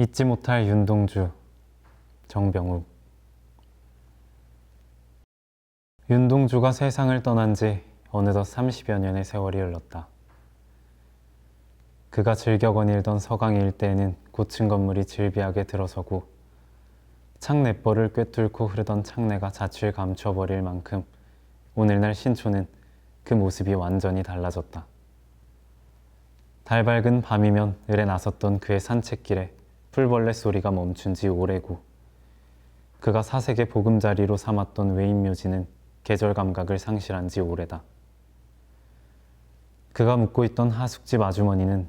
잊지 못할 윤동주, 정병욱. 윤동주가 세상을 떠난 지 어느덧 30여 년의 세월이 흘렀다. 그가 즐겨 거닐던 서강 일대에는 고층 건물이 질비하게 들어서고 창내벌을 꿰뚫고 흐르던 창내가 닻을 감춰버릴 만큼 오늘날 신촌은 그 모습이 완전히 달라졌다. 달 밝은 밤이면 을에 나섰던 그의 산책길에 풀벌레 소리가 멈춘 지 오래고, 그가 사색의 보금자리로 삼았던 외인묘지는 계절 감각을 상실한 지 오래다. 그가 묵고 있던 하숙집 아주머니는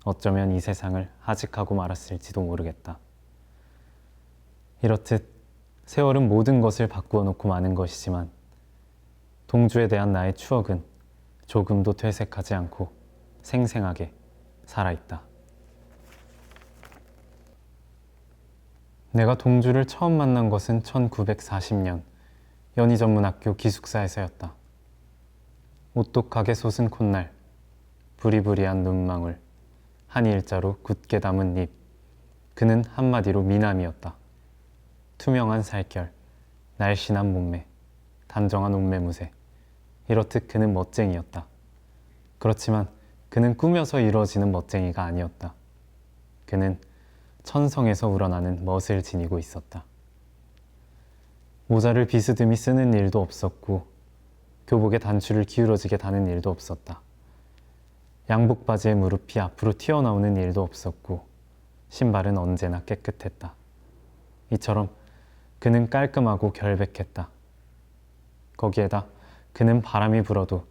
어쩌면 이 세상을 하직하고 말았을지도 모르겠다. 이렇듯 세월은 모든 것을 바꾸어 놓고 마는 것이지만 동주에 대한 나의 추억은 조금도 퇴색하지 않고 생생하게 살아있다. 내가 동주를 처음 만난 것은 1940년 연희전문학교 기숙사에서였다. 오똑하게 솟은 콧날, 부리부리한 눈망울, 한 일자로 굳게 담은 입, 그는 한마디로 미남이었다. 투명한 살결, 날씬한 몸매, 단정한 옷매무새, 이렇듯 그는 멋쟁이였다. 그렇지만 그는 꾸며서 이루어지는 멋쟁이가 아니었다. 그는 천성에서 우러나는 멋을 지니고 있었다. 모자를 비스듬히 쓰는 일도 없었고 교복의 단추를 기울어지게 다는 일도 없었다. 양복 바지의 무릎이 앞으로 튀어나오는 일도 없었고 신발은 언제나 깨끗했다. 이처럼 그는 깔끔하고 결백했다. 거기에다 그는 바람이 불어도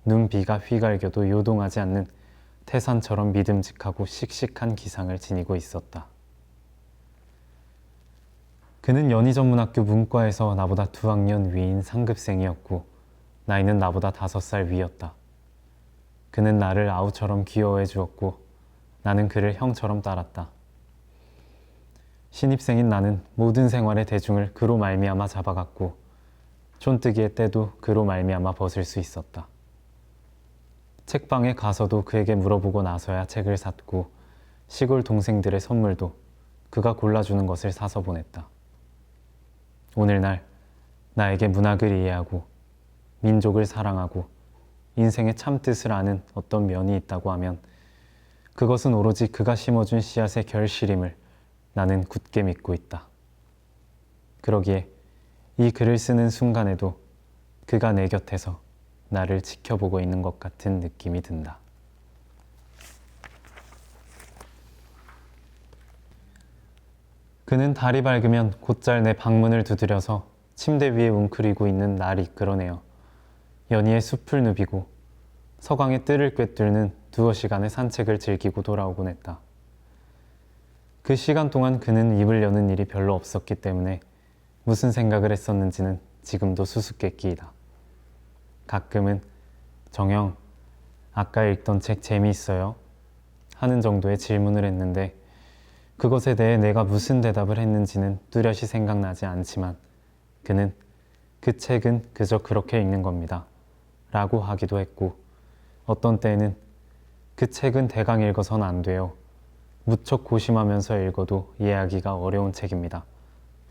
눈비가 휘갈겨도 요동하지 않는 태산처럼 믿음직하고 씩씩한 기상을 지니고 있었다. 그는 연희전문학교 문과에서 나보다 2학년 위인 상급생이었고 나이는 나보다 5살 위였다. 그는 나를 아우처럼 귀여워해 주었고 나는 그를 형처럼 따랐다. 신입생인 나는 모든 생활의 대중을 그로 말미암아 잡아갔고 촌뜨기의 때도 그로 말미암아 벗을 수 있었다. 책방에 가서도 그에게 물어보고 나서야 책을 샀고 시골 동생들의 선물도 그가 골라주는 것을 사서 보냈다. 오늘날 나에게 문학을 이해하고 민족을 사랑하고 인생의 참뜻을 아는 어떤 면이 있다고 하면 그것은 오로지 그가 심어준 씨앗의 결실임을 나는 굳게 믿고 있다. 그러기에 이 글을 쓰는 순간에도 그가 내 곁에서 나를 지켜보고 있는 것 같은 느낌이 든다. 그는 달이 밝으면 곧잘 내 방문을 두드려서 침대 위에 웅크리고 있는 날 이끌어내어 연희의 숲을 누비고 서강의 뜰을 꿰뚫는 두어 시간의 산책을 즐기고 돌아오곤 했다. 그 시간 동안 그는 입을 여는 일이 별로 없었기 때문에 무슨 생각을 했었는지는 지금도 수수께끼이다. 가끔은 정영, 아까 읽던 책 재미있어요? 하는 정도의 질문을 했는데 그것에 대해 내가 무슨 대답을 했는지는 뚜렷이 생각나지 않지만 그는 그 책은 그저 그렇게 읽는 겁니다 라고 하기도 했고 어떤 때에는 그 책은 대강 읽어선 안 돼요. 무척 고심하면서 읽어도 이해하기가 어려운 책입니다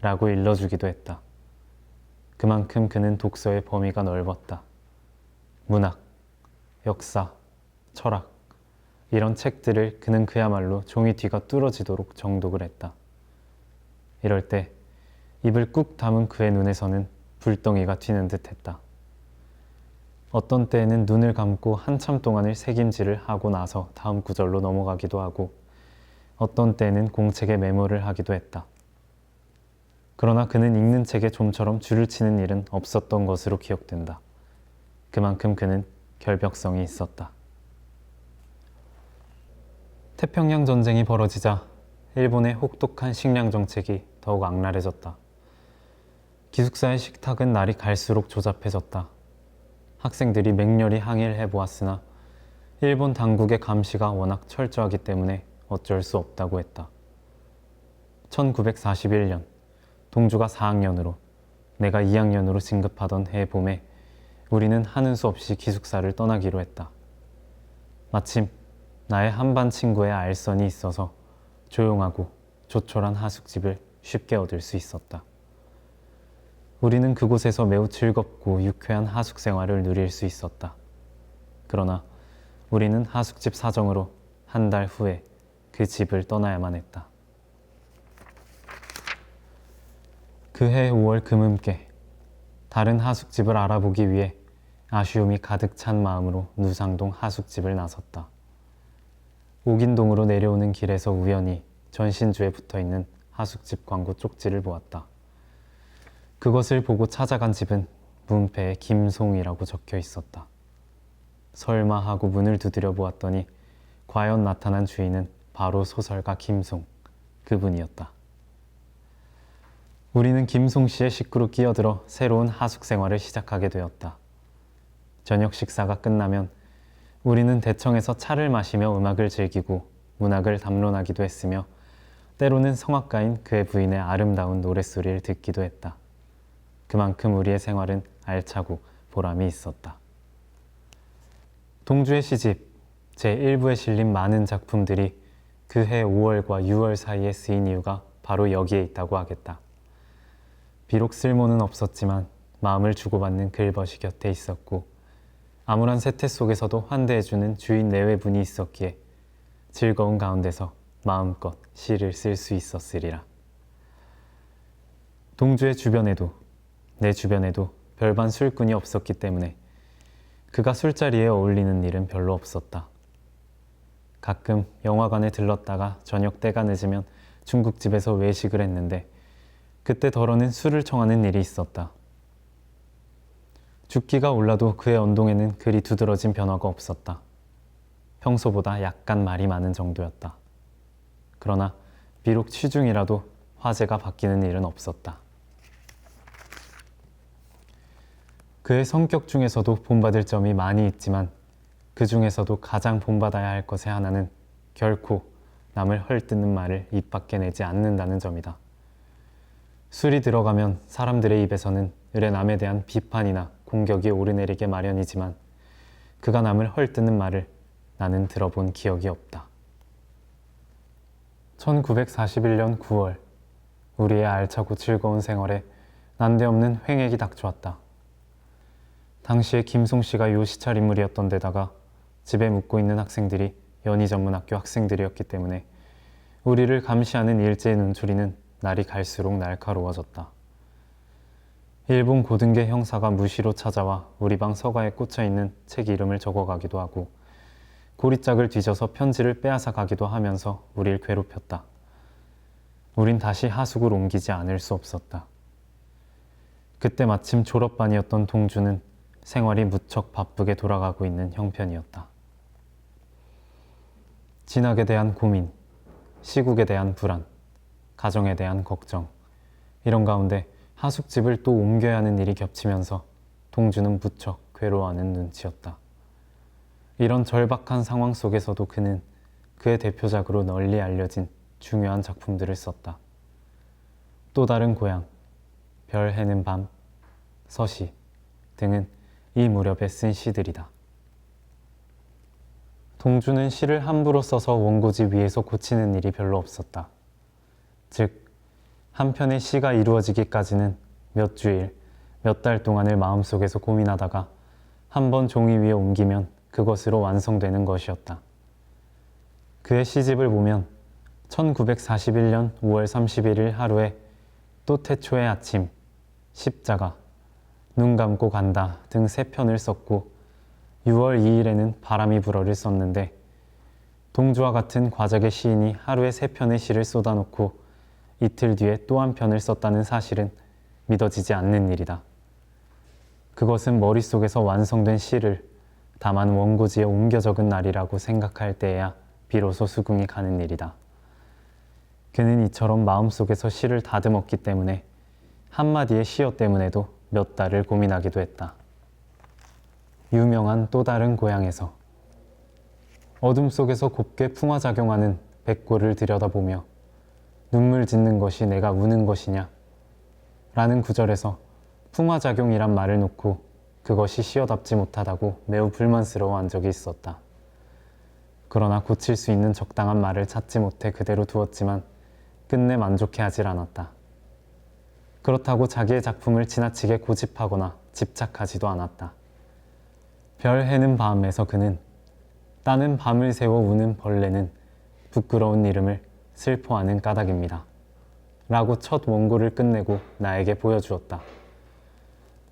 라고 일러주기도 했다. 그만큼 그는 독서의 범위가 넓었다. 문학, 역사, 철학 이런 책들을 그는 그야말로 종이 뒤가 뚫어지도록 정독을 했다. 이럴 때 입을 꾹 다문 그의 눈에서는 불덩이가 튀는 듯 했다. 어떤 때에는 눈을 감고 한참 동안을 새김질을 하고 나서 다음 구절로 넘어가기도 하고 어떤 때에는 공책에 메모를 하기도 했다. 그러나 그는 읽는 책에 좀처럼 줄을 치는 일은 없었던 것으로 기억된다. 그만큼 그는 결벽성이 있었다. 태평양 전쟁이 벌어지자 일본의 혹독한 식량 정책이 더욱 악랄해졌다. 기숙사의 식탁은 날이 갈수록 조잡해졌다. 학생들이 맹렬히 항의를 해보았으나 일본 당국의 감시가 워낙 철저하기 때문에 어쩔 수 없다고 했다. 1941년 동주가 4학년으로 내가 2학년으로 진급하던 해 봄에 우리는 하는 수 없이 기숙사를 떠나기로 했다. 마침 나의 한반 친구의 알선이 있어서 조용하고 조촐한 하숙집을 쉽게 얻을 수 있었다. 우리는 그곳에서 매우 즐겁고 유쾌한 하숙 생활을 누릴 수 있었다. 그러나 우리는 하숙집 사정으로 한 달 후에 그 집을 떠나야만 했다. 그해 5월 금음께 다른 하숙집을 알아보기 위해 아쉬움이 가득 찬 마음으로 누상동 하숙집을 나섰다. 옥인동으로 내려오는 길에서 우연히 전신주에 붙어있는 하숙집 광고 쪽지를 보았다. 그것을 보고 찾아간 집은 문패에 김송이라고 적혀 있었다. 설마 하고 문을 두드려 보았더니 과연 나타난 주인은 바로 소설가 김송, 그분이었다. 우리는 김송 씨의 식구로 끼어들어 새로운 하숙 생활을 시작하게 되었다. 저녁 식사가 끝나면 우리는 대청에서 차를 마시며 음악을 즐기고 문학을 담론하기도 했으며 때로는 성악가인 그의 부인의 아름다운 노랫소리를 듣기도 했다. 그만큼 우리의 생활은 알차고 보람이 있었다. 동주의 시집 제1부에 실린 많은 작품들이 그해 5월과 6월 사이에 쓰인 이유가 바로 여기에 있다고 하겠다. 비록 쓸모는 없었지만 마음을 주고받는 글벗이 곁에 있었고 암울한 세태 속에서도 환대해주는 주인 내외분이 있었기에 즐거운 가운데서 마음껏 시를 쓸 수 있었으리라. 동주의 주변에도 내 주변에도 별반 술꾼이 없었기 때문에 그가 술자리에 어울리는 일은 별로 없었다. 가끔 영화관에 들렀다가 저녁 때가 늦으면 중국집에서 외식을 했는데 그때 덜어는 술을 청하는 일이 있었다. 죽기가 올라도 그의 언동에는 그리 두드러진 변화가 없었다. 평소보다 약간 말이 많은 정도였다. 그러나 비록 취중이라도 화제가 바뀌는 일은 없었다. 그의 성격 중에서도 본받을 점이 많이 있지만 그 중에서도 가장 본받아야 할 것의 하나는 결코 남을 헐뜯는 말을 입 밖에 내지 않는다는 점이다. 술이 들어가면 사람들의 입에서는 으레 남에 대한 비판이나 공격이 오르내리게 마련이지만 그가 남을 헐뜯는 말을 나는 들어본 기억이 없다. 1941년 9월 우리의 알차고 즐거운 생활에 난데없는 횡액이 닥쳐왔다. 당시에 김송 씨가 요시찰 인물이었던 데다가 집에 묵고 있는 학생들이 연희전문학교 학생들이었기 때문에 우리를 감시하는 일제의 눈초리는 날이 갈수록 날카로워졌다. 일본 고등계 형사가 무시로 찾아와 우리 방 서가에 꽂혀있는 책 이름을 적어가기도 하고 고리짝을 뒤져서 편지를 빼앗아 가기도 하면서 우릴 괴롭혔다. 우린 다시 하숙을 옮기지 않을 수 없었다. 그때 마침 졸업반이었던 동주는 생활이 무척 바쁘게 돌아가고 있는 형편이었다. 진학에 대한 고민, 시국에 대한 불안, 가정에 대한 걱정, 이런 가운데 하숙집을 또 옮겨야 하는 일이 겹치면서 동주는 무척 괴로워하는 눈치였다. 이런 절박한 상황 속에서도 그는 그의 대표작으로 널리 알려진 중요한 작품들을 썼다. 또 다른 고향, 별 해는 밤, 서시 등은 이 무렵에 쓴 시들이다. 동주는 시를 함부로 써서 원고지 위에서 고치는 일이 별로 없었다. 즉, 한 편의 시가 이루어지기까지는 몇 주일, 몇 달 동안을 마음속에서 고민하다가 한 번 종이 위에 옮기면 그것으로 완성되는 것이었다. 그의 시집을 보면 1941년 5월 31일 하루에 또 태초의 아침, 십자가, 눈 감고 간다 등 3편을 썼고 6월 2일에는 바람이 불어를 썼는데 동주와 같은 과작의 시인이 하루에 3편의 시를 쏟아놓고 이틀 뒤에 또 한 편을 썼다는 사실은 믿어지지 않는 일이다. 그것은 머릿속에서 완성된 시를 다만 원고지에 옮겨 적은 날이라고 생각할 때에야 비로소 수긍이 가는 일이다. 그는 이처럼 마음속에서 시를 다듬었기 때문에 한마디의 시어 때문에도 몇 달을 고민하기도 했다. 유명한 또 다른 고향에서 어둠 속에서 곱게 풍화작용하는 백골을 들여다보며 눈물 짓는 것이 내가 우는 것이냐 라는 구절에서 풍화작용이란 말을 놓고 그것이 시어답지 못하다고 매우 불만스러워한 적이 있었다. 그러나 고칠 수 있는 적당한 말을 찾지 못해 그대로 두었지만 끝내 만족해하질 않았다. 그렇다고 자기의 작품을 지나치게 고집하거나 집착하지도 않았다. 별 해는 밤에서 그는 따는 밤을 새워 우는 벌레는 부끄러운 이름을 슬퍼하는 까닭입니다. 라고 첫 원고를 끝내고 나에게 보여주었다.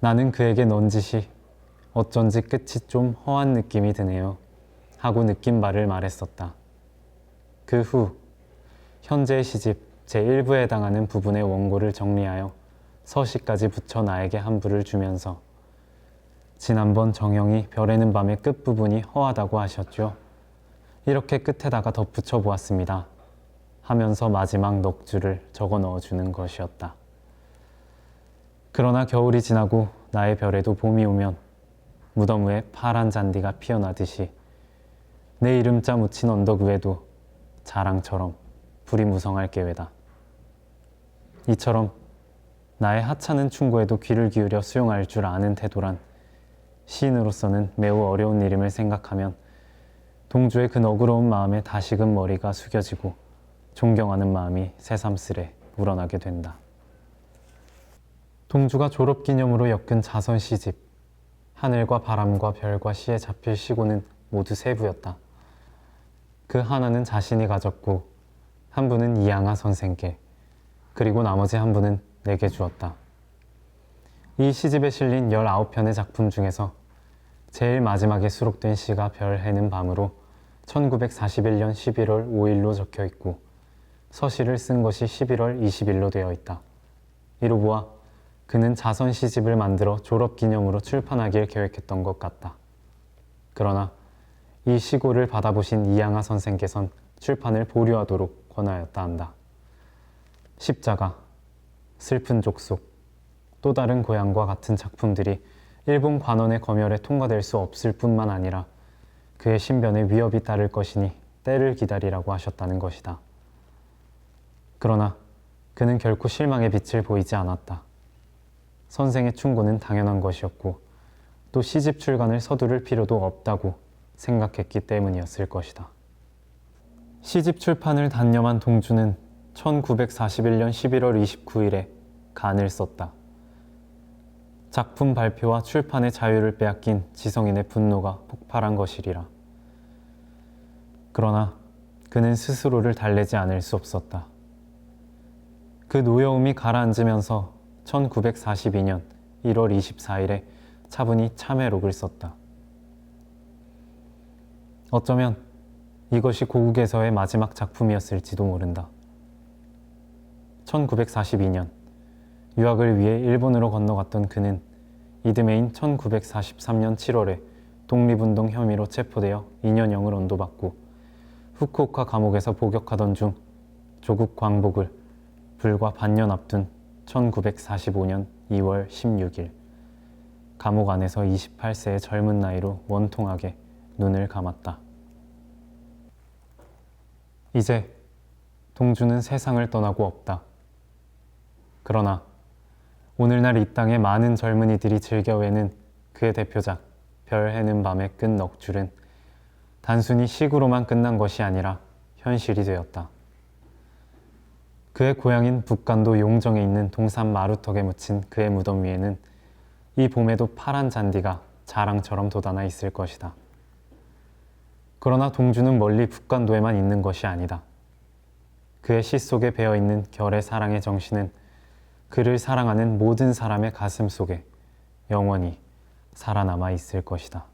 나는 그에게 넌지시 어쩐지 끝이 좀 허한 느낌이 드네요 하고 느낀 바를 말했었다. 그 후 현재의 시집 제1부에 해당하는 부분의 원고를 정리하여 서시까지 붙여 나에게 한 부를 주면서 지난번 정형이 별에는 밤의 끝부분이 허하다고 하셨죠. 이렇게 끝에다가 덧붙여 보았습니다. 하면서 마지막 넋줄을 적어 넣어주는 것이었다. 그러나 겨울이 지나고 나의 별에도 봄이 오면 무덤 위에 파란 잔디가 피어나듯이 내 이름자 묻힌 언덕 위에도 자랑처럼 불이 무성할 계획다. 이처럼 나의 하찮은 충고에도 귀를 기울여 수용할 줄 아는 태도란 시인으로서는 매우 어려운 일임을 생각하면 동주의 그 너그러운 마음에 다시금 머리가 숙여지고 존경하는 마음이 새삼스레 우러나게 된다. 동주가 졸업기념으로 엮은 자선 시집, 하늘과 바람과 별과 시에 잡힐 시고는 모두 세 부였다. 그 하나는 자신이 가졌고 한 부는 이양하 선생께, 그리고 나머지 한 부는 내게 주었다. 이 시집에 실린 19편의 작품 중에서 제일 마지막에 수록된 시가 별 해는 밤으로 1941년 11월 5일로 적혀 있고 서시를 쓴 것이 11월 20일로 되어 있다. 이로 보아 그는 자선 시집을 만들어 졸업기념으로 출판하길 계획했던 것 같다. 그러나 이 시고를 받아보신 이양하 선생께선 출판을 보류하도록 권하였다 한다. 십자가, 슬픈 족속, 또 다른 고향과 같은 작품들이 일본 관원의 검열에 통과될 수 없을 뿐만 아니라 그의 신변에 위협이 따를 것이니 때를 기다리라고 하셨다는 것이다. 그러나 그는 결코 실망의 빛을 보이지 않았다. 선생의 충고는 당연한 것이었고 또 시집 출간을 서두를 필요도 없다고 생각했기 때문이었을 것이다. 시집 출판을 단념한 동주는 1941년 11월 29일에 간을 썼다. 작품 발표와 출판의 자유를 빼앗긴 지성인의 분노가 폭발한 것이리라. 그러나 그는 스스로를 달래지 않을 수 없었다. 그 노여움이 가라앉으면서 1942년 1월 24일에 차분히 참회록을 썼다. 어쩌면 이것이 고국에서의 마지막 작품이었을지도 모른다. 1942년 유학을 위해 일본으로 건너갔던 그는 이듬해인 1943년 7월에 독립운동 혐의로 체포되어 2년형을 언도받고 후쿠오카 감옥에서 복역하던 중 조국 광복을 불과 반년 앞둔 1945년 2월 16일 감옥 안에서 28세의 젊은 나이로 원통하게 눈을 감았다. 이제 동주는 세상을 떠나고 없다. 그러나 오늘날 이 땅의 많은 젊은이들이 즐겨 외는 그의 대표작 별 해는 밤의 끝 넋줄은 단순히 시구로만 끝난 것이 아니라 현실이 되었다. 그의 고향인 북간도 용정에 있는 동산 마루턱에 묻힌 그의 무덤 위에는 이 봄에도 파란 잔디가 자랑처럼 돋아나 있을 것이다. 그러나 동주는 멀리 북간도에만 있는 것이 아니다. 그의 시 속에 배어있는 결의 사랑의 정신은 그를 사랑하는 모든 사람의 가슴 속에 영원히 살아남아 있을 것이다.